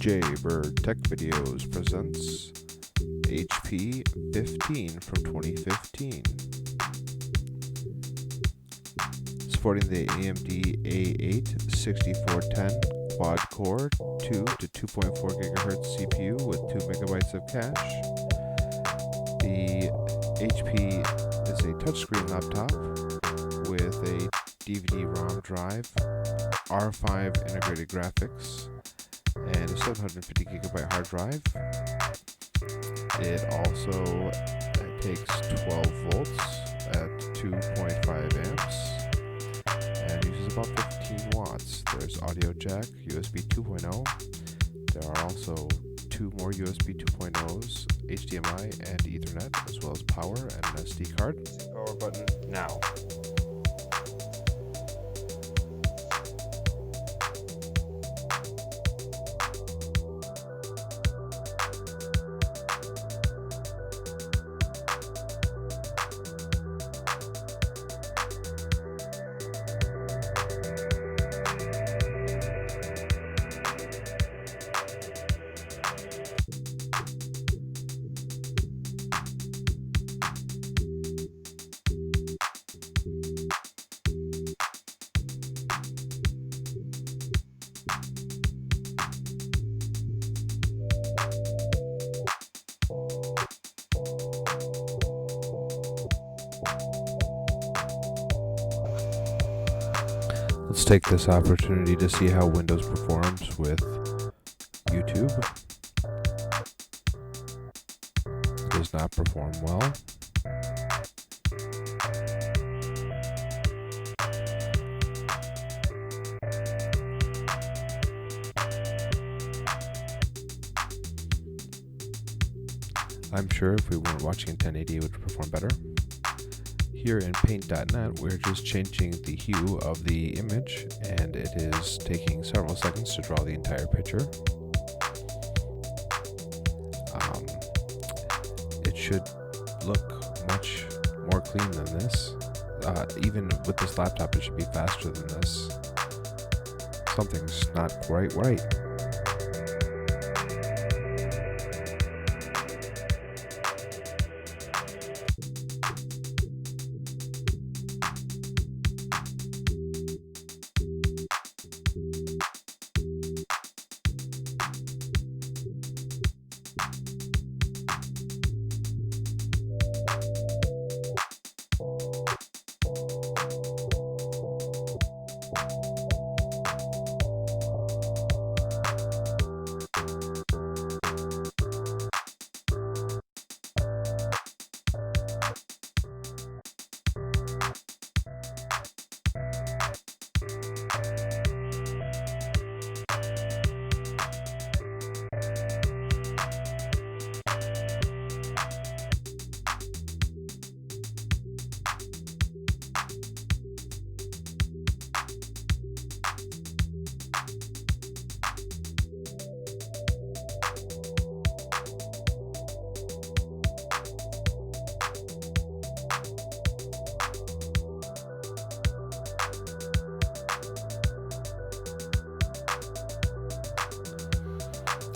Jaybird Tech Videos presents HP 15 from 2015. Supporting the AMD A8 6410 quad-core 2 to 2.4 GHz CPU with 2 MB of cache. The HP is a touchscreen laptop with a DVD-ROM drive, R5 integrated graphics, and a 750 GB hard drive. It also takes 12 volts at 2.5 amps and uses about 15 watts. There's audio jack, USB 2.0. There are also two more USB 2.0s, HDMI and Ethernet, as well as power and an SD card. Power button now. Let's take this opportunity to see how Windows performs with YouTube. It does not perform well. I'm sure if we weren't watching in 1080 it would perform better. Here in Paint.net, we're just changing the hue of the image, and it is taking several seconds to draw the entire picture. It should look much more clean than this. Even with this laptop, it should be faster than this. Something's not quite right.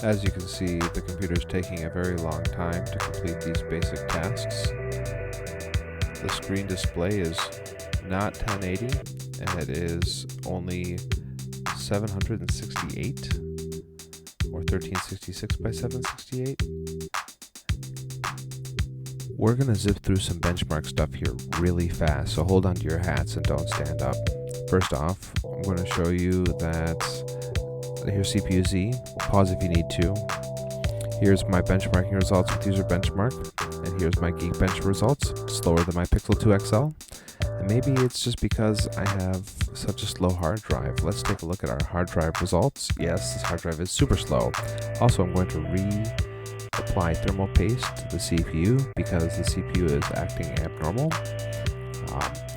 As you can see, the computer is taking a very long time to complete these basic tasks. The screen display is not 1080, and it is only 768 or 1366 by 768. We're going to zip through some benchmark stuff here really fast, so hold on to your hats and don't stand up. First off, I'm going to show you that here's CPU Z. Pause if you need to. Here's my benchmarking results with user benchmark, and here's my Geekbench results, slower than my Pixel 2 XL. And maybe it's just because I have such a slow hard drive. Let's take a look at our hard drive results. Yes, this hard drive is super slow. Also, I'm going to reapply thermal paste to the CPU because the CPU is acting abnormal.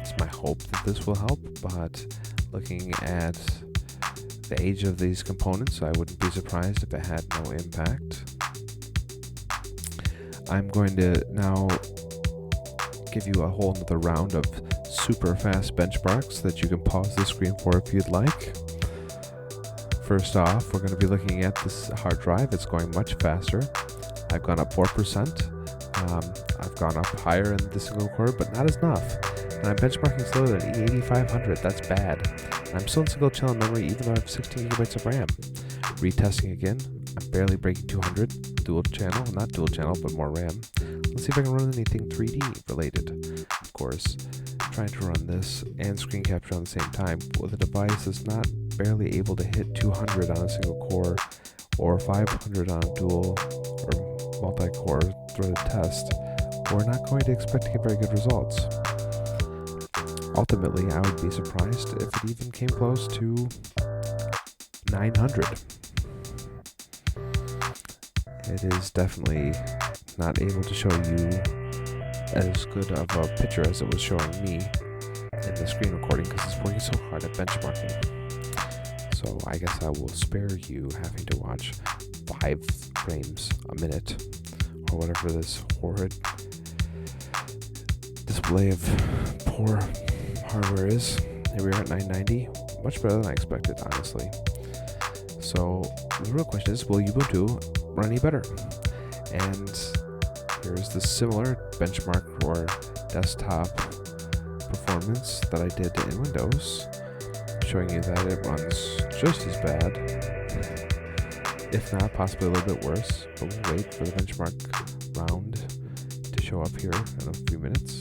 It's my hope that this will help, but looking at the age of these components, I wouldn't be surprised if it had no impact. I'm going to now give you a whole nother round of super fast benchmarks that you can pause the screen for if you'd like. First off, we're going to be looking at this hard drive. It's going much faster. I've gone up 4%. I've gone up higher in the single core, but not enough. And I'm benchmarking slower than E8500. That's bad. And I'm still in single channel memory even though I have 16 gigabytes of RAM. Retesting again. I'm barely breaking 200. Dual channel, not dual channel, but more RAM. Let's see if I can run anything 3D related. Of course, trying to run this and screen capture on the same time with a device that's not barely able to hit 200 on a single core or 500 on a dual or multi-core threaded test, we're not going to expect to get very good results. Ultimately, I would be surprised if it even came close to 900. It is definitely not able to show you as good of a picture as it was showing me in the screen recording because it's working so hard at benchmarking. So I guess I will spare you having to watch 5 frames a minute or whatever this horrid display of poor hardware is. Here we are at 990, much better than I expected, honestly. So the real question is, will Ubuntu run any better? And here's the similar benchmark for desktop performance that I did in Windows, showing you that it runs just as bad, if not possibly a little bit worse. But we'll wait for the benchmark round to show up here in a few minutes.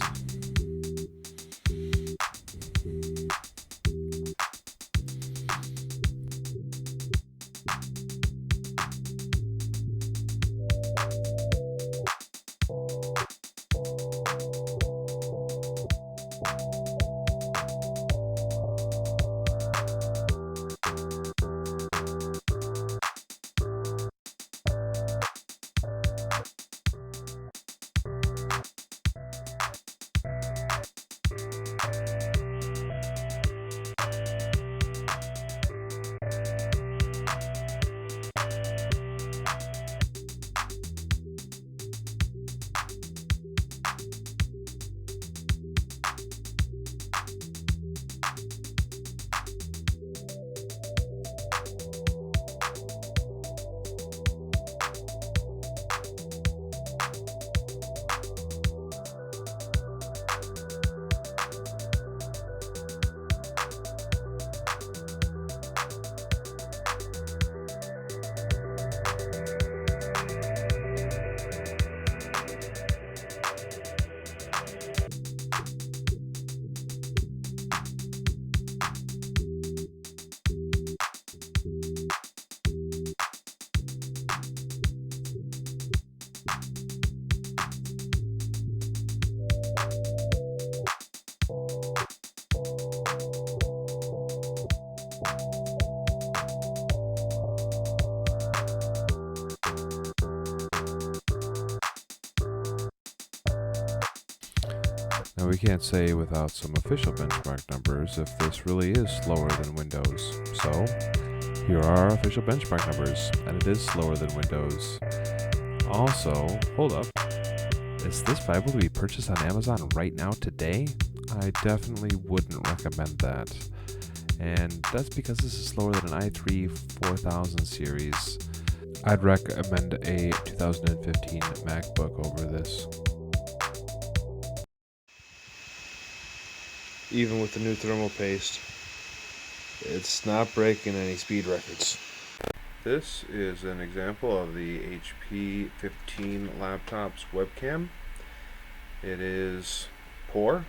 Now we can't say without some official benchmark numbers if this really is slower than Windows. So here are our official benchmark numbers, and it is slower than Windows. Also, hold up, is this viable to be purchased on Amazon right now today? I definitely wouldn't recommend that. And that's because this is slower than an i3 4000 series. I'd recommend a 2015 MacBook over this. Even with the new thermal paste, it's not breaking any speed records. This is an example of the HP 15 laptop's webcam. It is poor,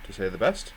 to say the best.